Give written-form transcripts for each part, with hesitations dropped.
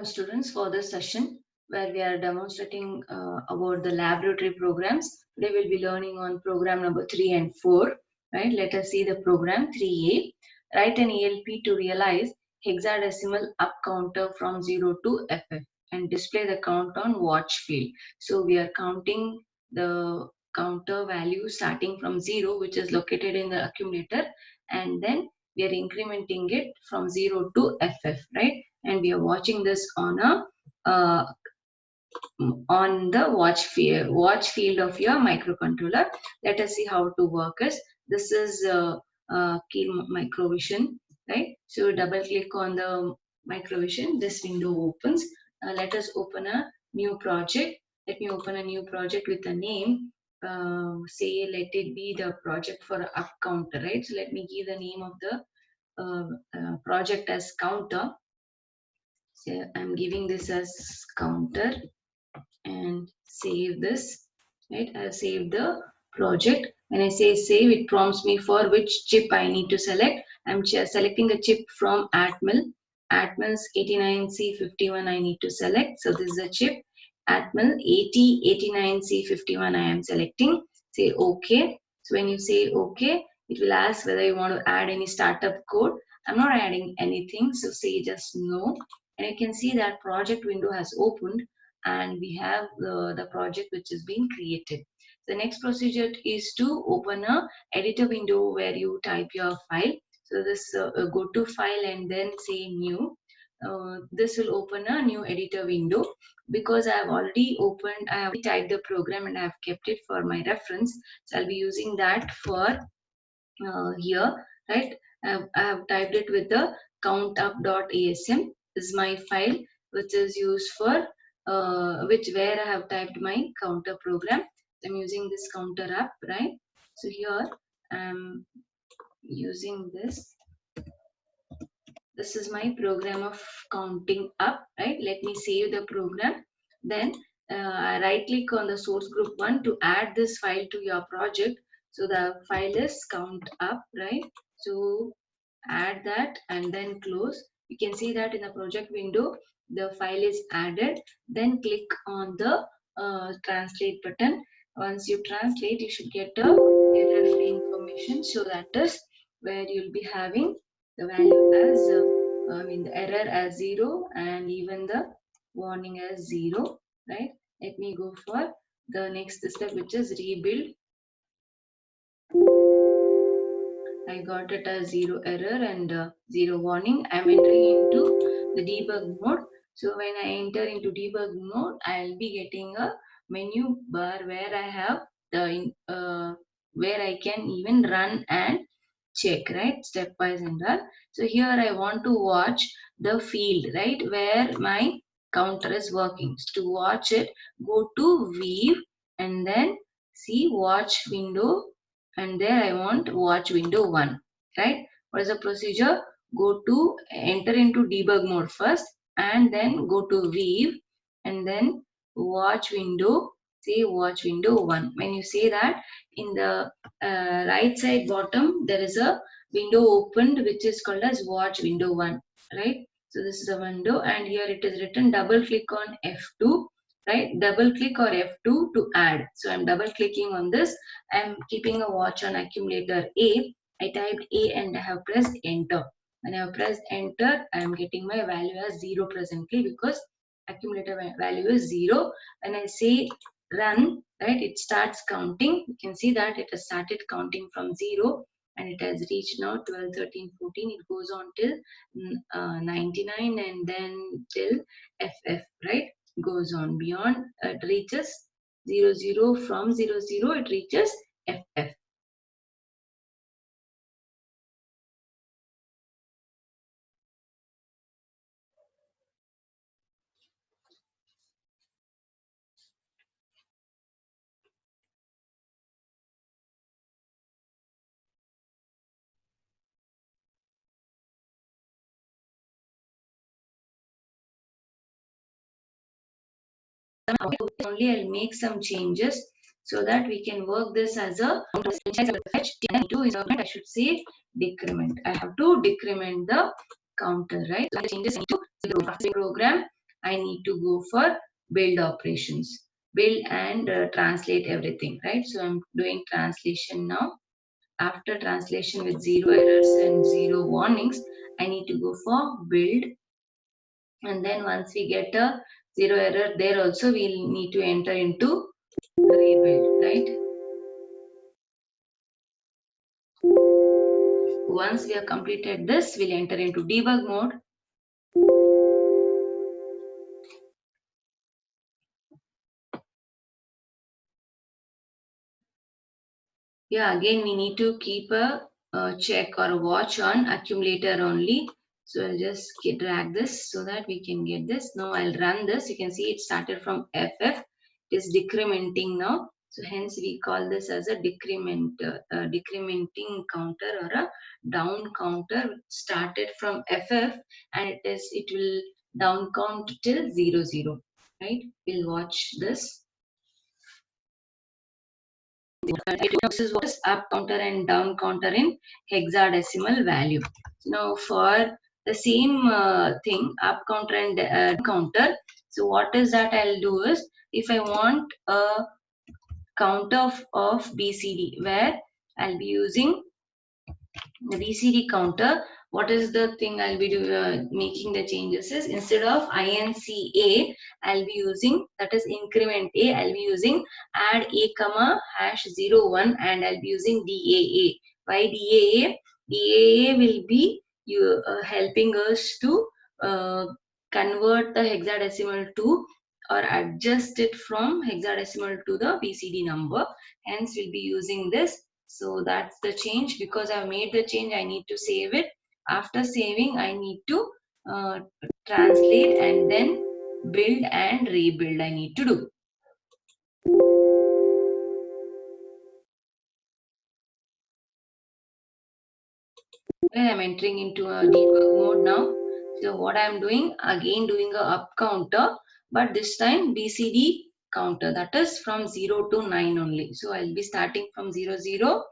students, for this session where we are demonstrating about the laboratory programs. Today we'll be learning on program number 3 and 4. Right? Let us see the program 3A. Write an ELP to realize hexadecimal up counter from 0 to FF and display the count on watch field. So we are counting the counter value starting from 0, which is located in the accumulator, and then we are incrementing it from 0 to FF, right? And we are watching this on a on the watch field of your microcontroller. Let us see how to work this. This is key microvision, right? So double click on the microvision. This window opens. Let us open a new project. Let me open a new project with a name. Say let it be the project for up counter, right? So let me give the name of the project as counter. So I'm giving this as counter and save this, right? I've saved the project. When I say save, it prompts me for which chip I need to select. I'm selecting the chip from Atmel 89C51 I need to select. So this is a chip Atmel 8089C51 I am selecting. Say OK. So when you say OK, it will ask whether you want to add any startup code. I'm not adding anything, so say just no. And you can see that project window has opened and we have the project which is being created. The next procedure is to open a editor window where you type your file. So this go to file and then say new. This will open a new editor window. Because I have already typed the program and I have kept it for my reference. So I'll be using that for here, right? I have typed it with the countup.asm. This is my file which is used for where I have typed my counter program. I'm using this counter up, right? So here I'm using this. This is my program of counting up, right? Let me save the program. Then I right click on the source group 1 to add this file to your project. So the file is count up, right? So add that and then close. You can see that in the project window, the file is added. Then click on the translate button. Once you translate, you should get a error-free information. So that is where you'll be having the value as the error as 0 and even the warning as 0, right? Let me go for the next step, which is rebuild. I got it as 0 error and 0 warning. I'm entering into the debug mode. So when I enter into debug mode, I'll be getting a menu bar where I have the where I can even run and check, right? Stepwise and run. So here I want to watch the field, right? Where my counter is working. So to watch it, go to view and then see watch window, and there I want watch window 1, right? What is the procedure? Go to enter into debug mode first and then go to view and then watch window, say watch window 1. When you say that, in the right side bottom there is a window opened which is called as watch window 1, right? So this is a window and here it is written double click on F2, right? Double click or F2 to add. So I'm double clicking on this. I'm keeping a watch on accumulator A. I typed A and I have pressed enter. When I have pressed enter, I am getting my value as 0 presently because accumulator value is 0. When I say run, right, it starts counting. You can see that it has started counting from 0 and it has reached now 12, 13, 14. It goes on till 99 and then till FF, right? Goes on beyond, it reaches 0, 0. From 0, 0, it reaches FF. Only I'll make some changes so that we can work this as a fetch. I should say decrement. I have to decrement the counter, right? So changes into the program. I need to go for build operations, build and translate everything, right? So I'm doing translation now. After translation with 0 errors and 0 warnings, I need to go for build, and then once we get a 0 error there also, we'll need to enter into rebuild, right? Once we have completed this, we'll enter into debug mode. Yeah, again we need to keep a check or a watch on accumulator only. So I'll just drag this so that we can get this. Now I'll run this. You can see it started from FF. It is decrementing now. So hence we call this as a decrementing counter or a down counter. Started from FF and it will down count till 00. Right? We'll watch this. This is what is up counter and down counter in hexadecimal value. Now for the same thing, up counter and down counter. So what is that I'll do is, if I want a count of BCD where I'll be using the BCD counter, what is the thing I'll be making the changes is, instead of INCA, I'll be using, that is increment A, I'll be using add A comma hash 01 and I'll be using DAA. Why DAA? DAA will be helping us to convert the hexadecimal to or adjust it from hexadecimal to the BCD number. Hence, we'll be using this. So that's the change. Because I've made the change, I need to save it. After saving, I need to translate and then build and rebuild I need to do. I'm entering into a debug mode now. So what I'm doing, again doing a up counter, but this time BCD counter, that is from 0 to 9 only. So I'll be starting from 00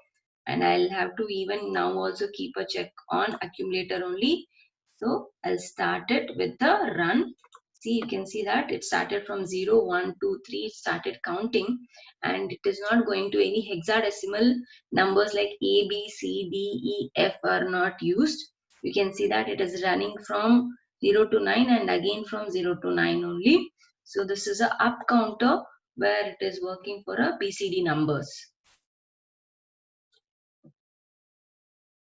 and I'll have to even now also keep a check on accumulator only. So I'll start it with the run. See, you can see that it started from 0, 1, 2, 3, it started counting and it is not going to any hexadecimal numbers like A, B, C, D, E, F are not used. You can see that it is running from 0 to 9 and again from 0 to 9 only. So this is a up counter where it is working for a BCD numbers.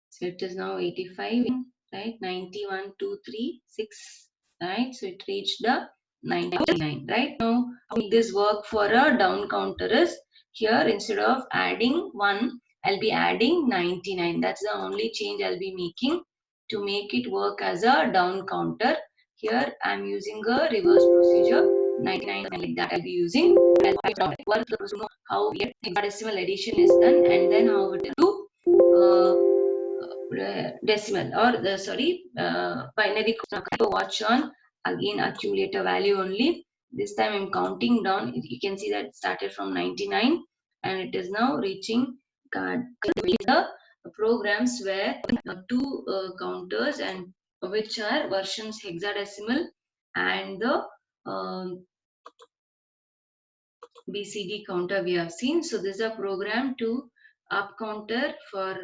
So it is now 85, right? 91, 2, 3, 6, right? So it reached the 99, right? Now, how will this work for a down counter is, here instead of adding 1, I'll be adding 99. That's the only change I'll be making to make it work as a down counter. Here I'm using a reverse procedure, 99 like that I'll be using. I'll work the procedure, how hexadecimal addition is done and then how it will do decimal or the binary watch on again accumulator value only. This time I'm counting down. You can see that it started from 99 and it is now reaching the programs where two counters and which are versions hexadecimal and the BCD counter we have seen. So this is a program to up counter for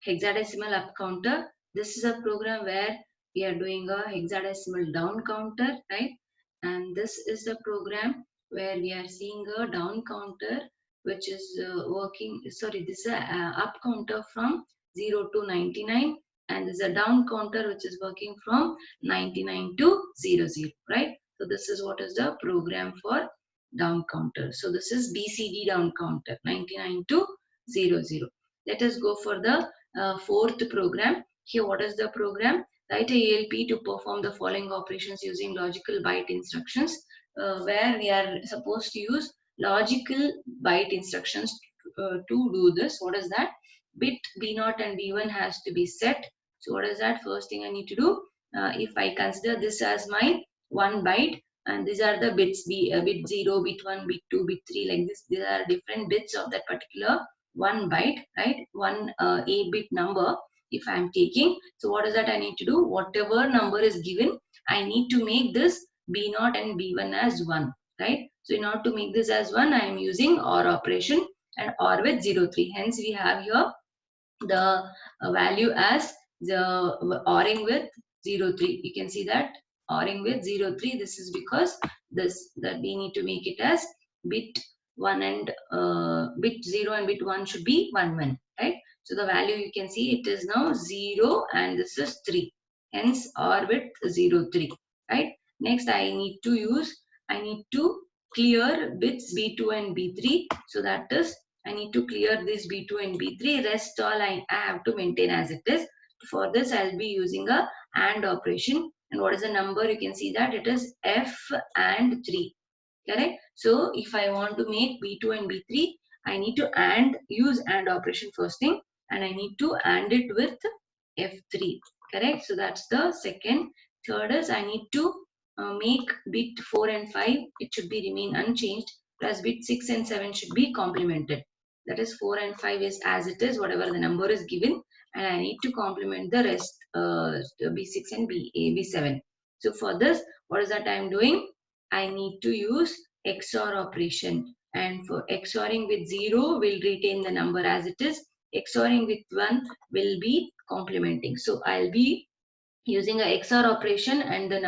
hexadecimal up counter. This is a program where we are doing a hexadecimal down counter, right? And this is the program where we are seeing a down counter which is working. Sorry, this is a up counter from 0 to 99 and this is a down counter which is working from 99 to 00, right? So this is what is the program for down counter. So this is BCD down counter 99 to 00. Let us go for the fourth program. Here what is the program? Write a ELP to perform the following operations using logical byte instructions, where we are supposed to use logical byte instructions to do this. What is that? Bit B0 and B1 has to be set. So what is that? First thing I need to do, if I consider this as my 1 byte, and these are the bits, bit 0, bit 1, bit 2, bit 3, like this. These are different bits of that particular 1 byte, right? One 8-bit number if I am taking. So what is that I need to do? Whatever number is given, I need to make this B0 and B1 as 1, right? So in order to make this as 1, I am using OR operation and OR with 0, 3. Hence, we have here the value as the ORing with 0, 3. You can see that ORing with 0, 3. This is because that we need to make it as bit 1 and bit 0 and bit 1 should be 1, 1, right? So the value you can see it is now 0 and this is 3. Hence OR with 0, 3, right? Next I need to clear bits B2 and B3. So that is I need to clear this B2 and B3. Rest all I have to maintain as it is. For this, I'll be using a AND operation. And what is the number? You can see that it is F and 3. Correct? So if I want to make B2 and B3, I need to use AND operation first thing. And I need to AND it with F3. Correct? So that's the second. Third is I need to make bit 4 and 5. It should be remain unchanged. Plus bit 6 and 7 should be complemented. That is 4 and 5 is as it is, whatever the number is given, and I need to complement the rest B6 and B7. So for this, what is that I am doing? I need to use XOR operation, and for XORing with 0 will retain the number as it is. XORing with 1 will be complementing. So I'll be using a XOR operation and the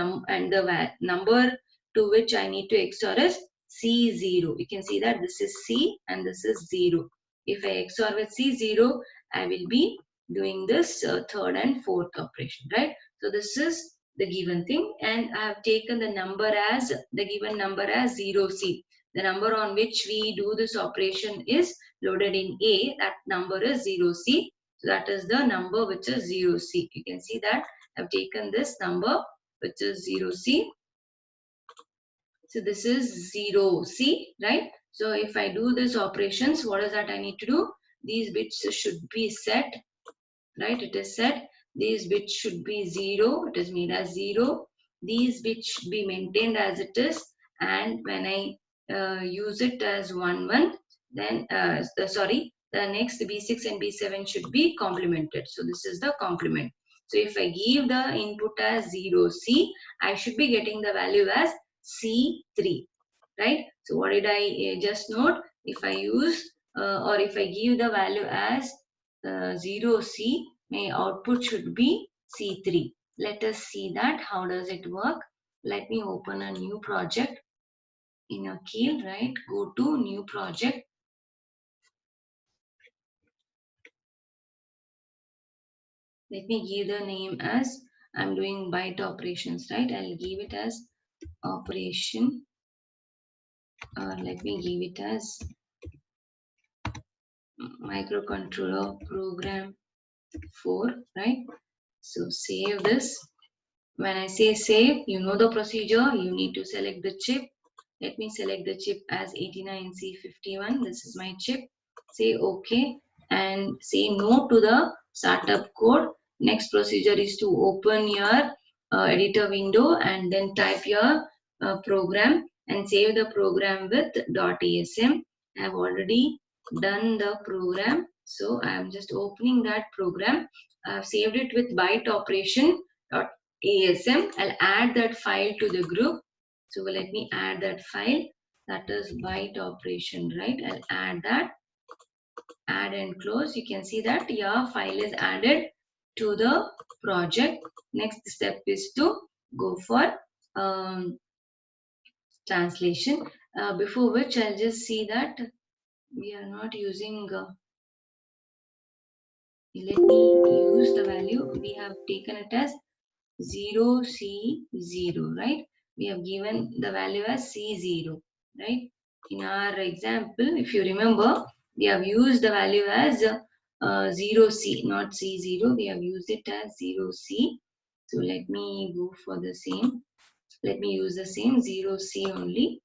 number to which I need to XOR is C0. You can see that this is C and this is 0. If I XOR with C0, I will be doing this third and fourth operation, right? So this is the given thing, and I have taken the given number as 0C. The number on which we do this operation is loaded in A. That number is 0C. So that is the number which is 0C. You can see that I've taken this number which is 0C. So this is 0C, right? So if I do this operations, what is that I need to do? These bits should be set, right? It is set. These bits should be 0. It is made as 0. These bits should be maintained as it is. And when I use it as 1, 1, then the next B6 and B7 should be complemented. So this is the complement. So if I give the input as 0C, I should be getting the value as C3, right? So what did I just note? If I use or if I give the value as 0C, my output should be C3. Let us see that. How does it work? Let me open a new project in a Keel, right? Go to new project. Let me give the name as I'm doing BYTE operations, right? I'll give it as operation, or let me give it as microcontroller program 4, right? So save this. When I say save, you know the procedure. You need to select the chip. Let me select the chip as 89C51. This is my chip. Say OK and say no to the startup code. Next procedure is to open your editor window and then type your program and save the program with .asm. I have already done the program. So I am just opening that program. I have saved it with byte operation .asm. I'll add that file to the group. So let me add that file. That is byte operation, right? I'll add that. Add and close. You can see that your file is added to the project. Next step is to go for translation. Before which I'll just see that we are not using. Let me use the value. We have taken it as 0C0, right? We have given the value as C0, right? In our example, if you remember, we have used the value as 0C, not C0. We have used it as 0C. So let me go for the same. Let me use the same 0C only.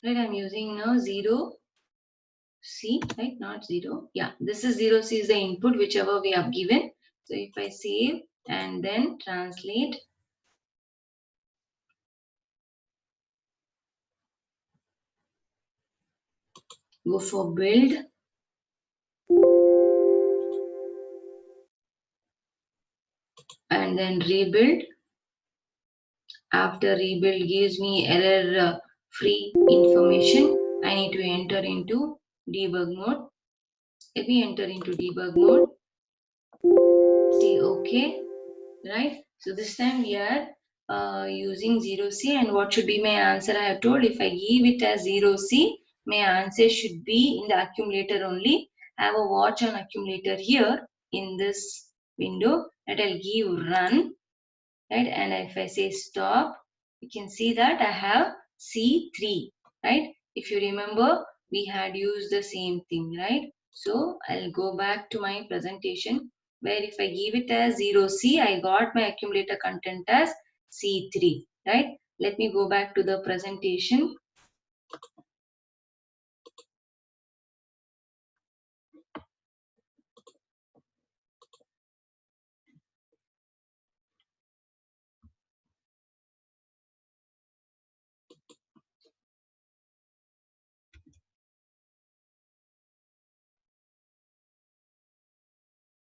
Right, I'm using now 0C, right? Not 0. Yeah, this is 0C is the input, whichever we have given. So if I save and then translate, go for build, and then rebuild. After rebuild gives me error free information. I need to enter into debug mode. If we enter into debug mode, see OK, right? So this time we are using 0C, and what should be my answer? I have told if I give it as 0C, my answer should be in the accumulator only. I have a watch on accumulator here in this window that I'll give run, right? And if I say stop, you can see that I have C3, right? If you remember, we had used the same thing, right? So I'll go back to my presentation where if I give it as 0C, I got my accumulator content as C3, right? Let me go back to the presentation.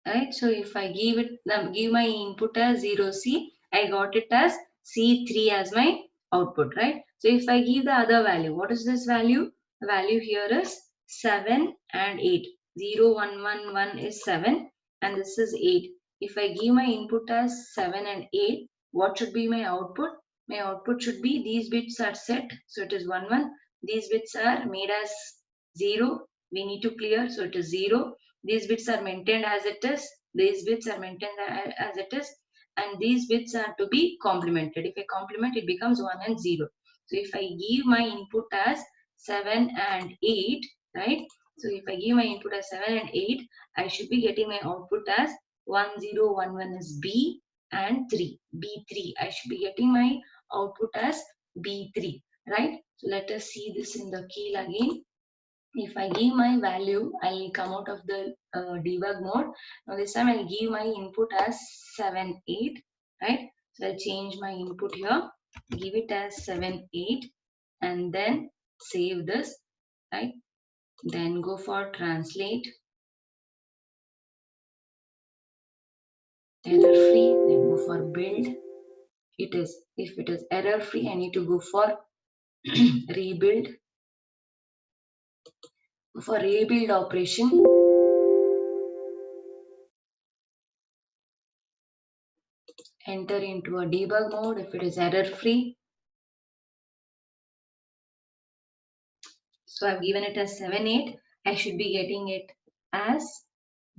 Right, so if I give my input as 0C, I got it as C3 as my output, right? So if I give the other value, what is this value? The value here is 7 and 8. 0, 1, 1, 1 is 7 and this is 8. If I give my input as 7 and 8, what should be my output? My output should be these bits are set, so it is 1, 1. These bits are made as 0. We need to clear, so it is 0. These bits are maintained as it is, these bits are maintained as it is, and these bits are to be complemented. If I complement, it becomes 1 and 0. So if I give my input as 7 and 8, right? So if I give my input as 7 and 8, I should be getting my output as 1, 0, 1, 1 is B and 3, B3. I should be getting my output as B3, right? So let us see this in the key again. If I give my value, I'll come out of the debug mode. Now this time I'll give my input as 7, 8, right? So I'll change my input here, give it as 7, 8, and then save this, right? Then go for translate, error free, then go for build. If it is error free, I need to go for rebuild. For rebuild operation, enter into a debug mode. If it is error free, so I've given it as 7, 8. I should be getting it as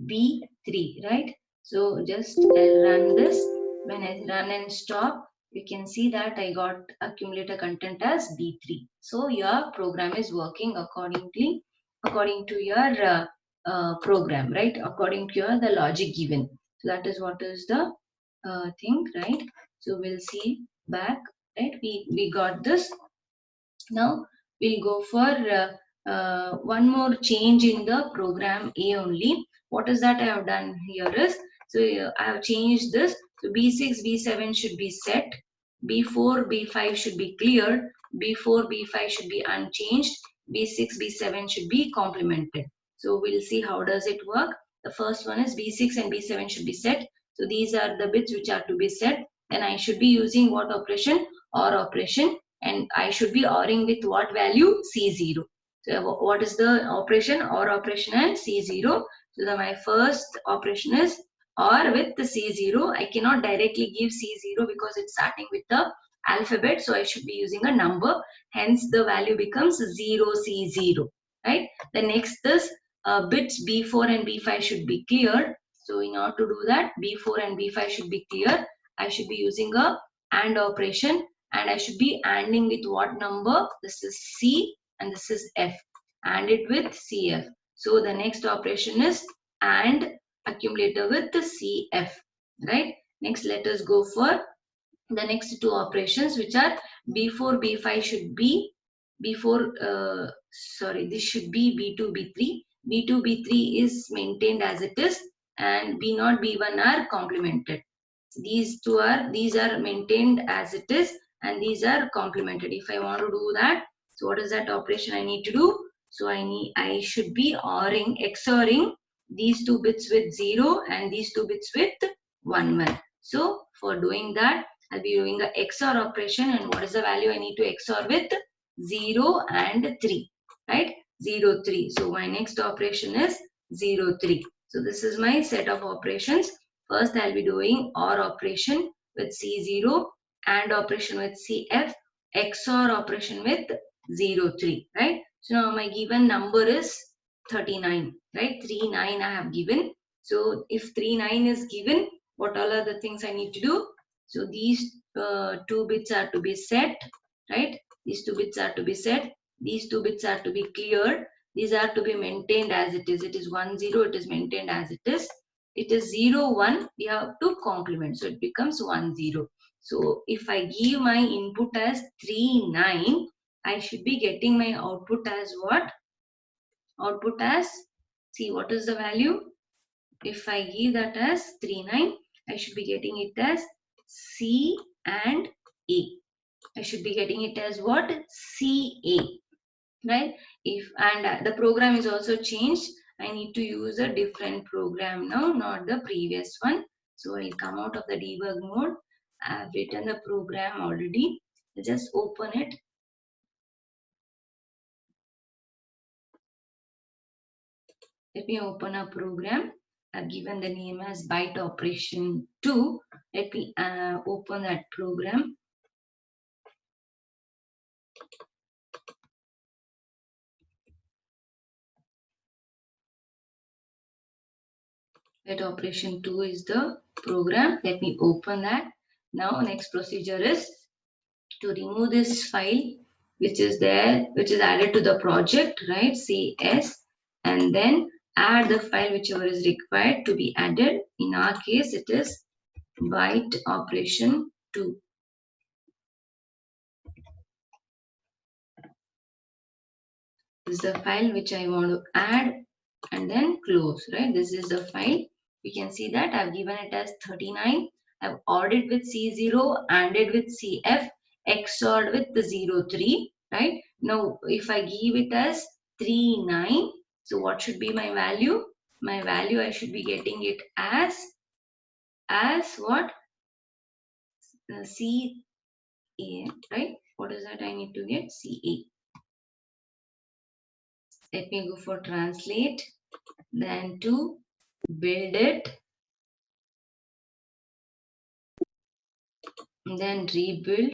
B3, right? So just I'll run this. When I run and stop, you can see that I got accumulator content as B3. So your program is working according to your program, right? According to your the logic given. So that is what is the thing, right? So we'll see back, right? We got this. Now we'll go for one more change in the program A only. What is that I have done here is, so I have changed this. So B6, B7 should be set. B4, B5 should be cleared. B4, B5 should be unchanged. B6, B7 should be complemented. So we'll see how does it work. The first one is B6 and B7 should be set. So these are the bits which are to be set. Then I should be using what operation? OR operation, and I should be ORing with what value? C0. So what is the operation? OR operation and C0. So my first operation is OR with the C0. I cannot directly give C0 because it's starting with the alphabet. So I should be using a number. Hence the value becomes 0C0. Right? The next is bits B4 and B5 should be cleared. So in order to do that, B4 and B5 should be clear. I should be using a AND operation, and I should be ANDing with what number? This is C and this is F. AND it with CF. So the next operation is AND accumulator with the CF. Right? Next, let us go for the next two operations, which are B4, B5 should be this should be B2, B3. B2, B3 is maintained as it is, and B0, B1 are complemented. These are maintained as it is, and these are complemented. If I want to do that, so what is that operation I need to do? So I should be XORing these two bits with 0 and these two bits with 1. So for doing that, I'll be doing the XOR operation, and what is the value I need to XOR with? 0 and 3, right? 0, 3. So my next operation is 0, 3. So this is my set of operations. First I'll be doing OR operation with C0, AND operation with CF, XOR operation with 0, 3, right? So now my given number is 39, right? 39 I have given. So if 39 is given, what all are the things I need to do? So these two bits are to be set, right? These two bits are to be set. These two bits are to be cleared. These are to be maintained as it is. It is 1, 0. It is maintained as it is. It is 0, 1. We have to complement. So it becomes 1, 0. So if I give my input as 3, 9, I should be getting my output as what? Output as, see what is the value? If I give that as 3, 9, I should be getting it as C and A. I should be getting it as what? CA, right? And the program is also changed. I need to use a different program now, not the previous one. So I'll come out of the debug mode. I've written the program already. Just open it. Let me open a program. I've given the name as byte operation 2. Let me open that program. Byte operation 2 is the program. Let me open that. Now next procedure is to remove this file which is there, which is added to the project, right? CS, and then add the file whichever is required to be added. In our case, it is byte operation 2. This is the file which I want to add and then close, right? This is the file. You can see that I've given it as 39. I've ORed it with C0, ANDed with CF, XORed with the 0, 3, right? Now, if I give it as 3, 9, so what should be my value? My value, I should be getting it as what? CA, right? What is that I need to get? CA. Let me go for translate, then to build it, then rebuild.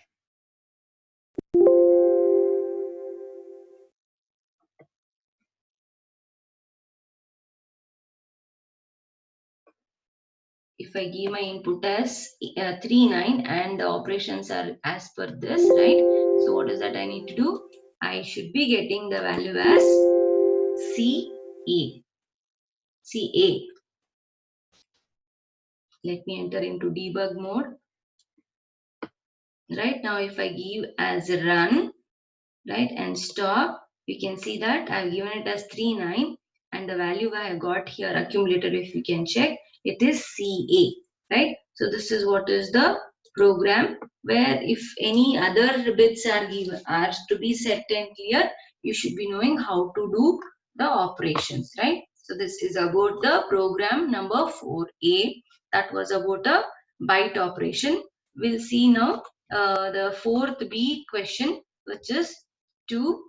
If I give my input as 3, 9 and the operations are as per this, right? So what is that I need to do? I should be getting the value as CA. CA. Let me enter into debug mode. Right now, if I give as run, right, and stop, you can see that I've given it as 3, 9, and the value I got here accumulated, if you can check, it is CA, right? So this is what is the program, where if any other bits are given, are to be set and clear, you should be knowing how to do the operations, right? So this is about the program number 4A. That was about a byte operation. We'll see now the 4th B question, which is to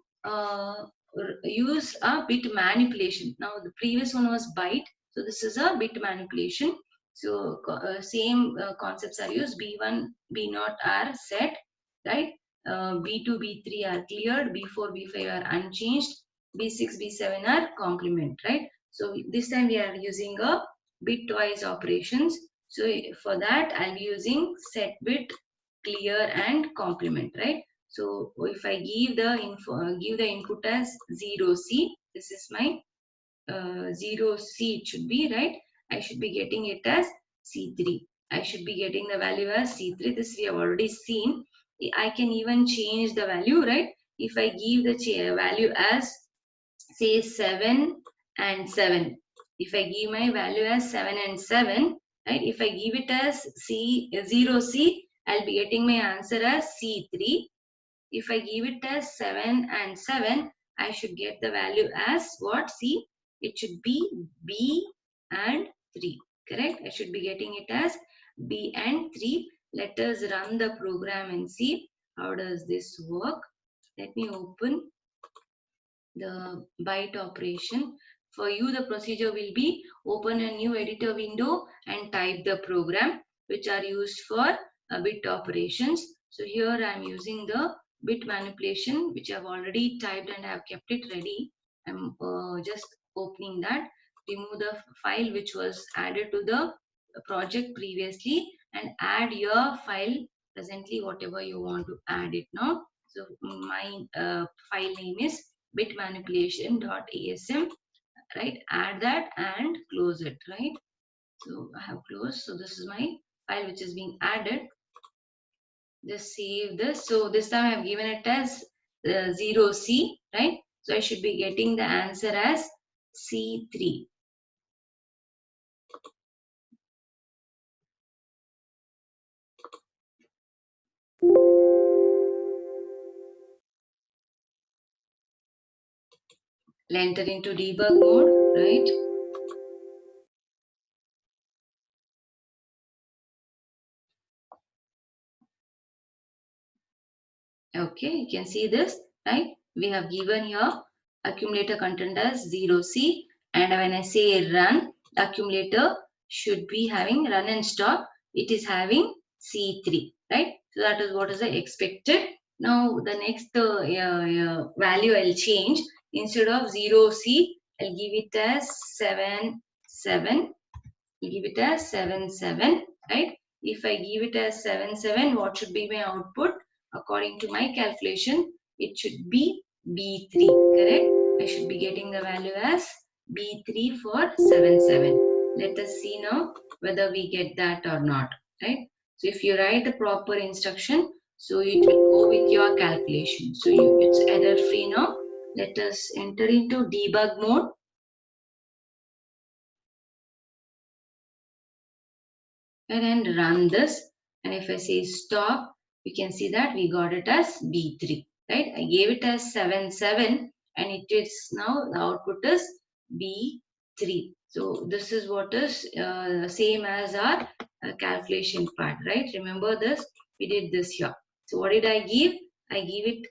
use a bit manipulation. Now the previous one was byte, so this is a bit manipulation. So same concepts are used. B1, B0 are set, right? B2, B3 are cleared. B4, B5 are unchanged. B6, B7 are complement, right? So this time we are using a bitwise operations. So for that I'll be using set bit, clear, and complement, right? So if I give the input as 0C, this is my 0C, it should be, right? I should be getting it as C3. I should be getting the value as C3. This we have already seen. I can even change the value, right? If I give the value as say 7 and 7. If I give my value as 7 and 7, right? If I give it as 0C, I'll be getting my answer as C3. If I give it as 7 and 7, I should get the value as what? See, it should be B and 3. Correct? I should be getting it as B and 3. Let us run the program and see how does this work. Let me open the byte operation. For you, the procedure will be open a new editor window and type the program which are used for bit operations. So here I am using the bit manipulation which I have already typed and I have kept it ready. I am just opening that. Remove the file which was added to the project previously and add your file presently whatever you want to add it now. So my file name is bitmanipulation.asm, right? Add that and close it, right? So I have closed. So this is my file which is being added. Just save this. So this time I have given it as 0C, right? So I should be getting the answer as C3. Enter into debug mode, right? Okay, you can see this, right? We have given here accumulator content as 0C, and when I say run, the accumulator should be having run and stop. It is having C3, right? So that is what is the expected. Now the next value I'll change. Instead of 0C, I'll give it as 7, 7. I'll give it as 7, 7, right? If I give it as 7, 7, what should be my output? According to my calculation, it should be B3, correct? I should be getting the value as B3 for 7, 7. Let us see now whether we get that or not, right? So if you write the proper instruction, so it will go with your calculation. So it's error free now. Let us enter into debug mode. And run this, and if I say stop, you can see that we got it as B3, right? I gave it as 7, 7, and it is now the output is B3. So this is what is same as our calculation part, right? Remember this, we did this here. So what did I give? I gave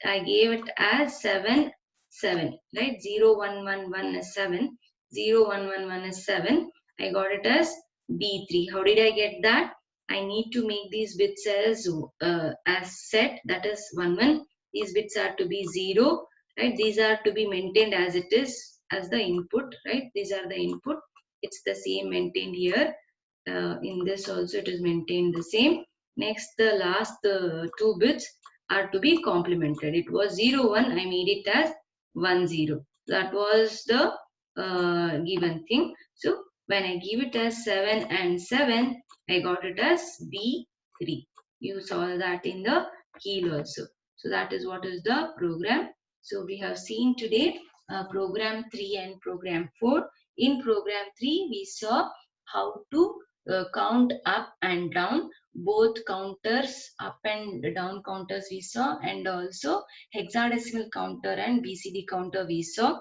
it as 7, 7, right? 0, 1, 1, 1 is 7, 0, 1, 1, 1 is 7. I got it as B3. How did I get that? I need to make these bits as set, that is 1, 1. These bits are to be 0, right? These are to be maintained as it is as the input, right? These are the input. It's the same maintained here. In this also it is maintained the same. Next, the last 2 bits are to be complemented. It was 0, 1. I made it as 1, 0. That was the given thing. So when I give it as 7 and 7, I got it as B3. You saw that in the key also. So that is what is the program. So we have seen today program 3 and program 4. In program 3, we saw how to count up and down. Both counters, up and down counters we saw, and also hexadecimal counter and BCD counter we saw.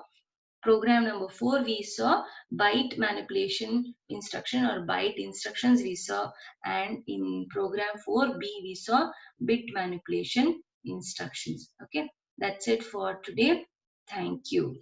Program number 4, we saw byte manipulation instruction or byte instructions we saw, and in program 4b we saw bit manipulation instructions. Okay, that's it for today. Thank you.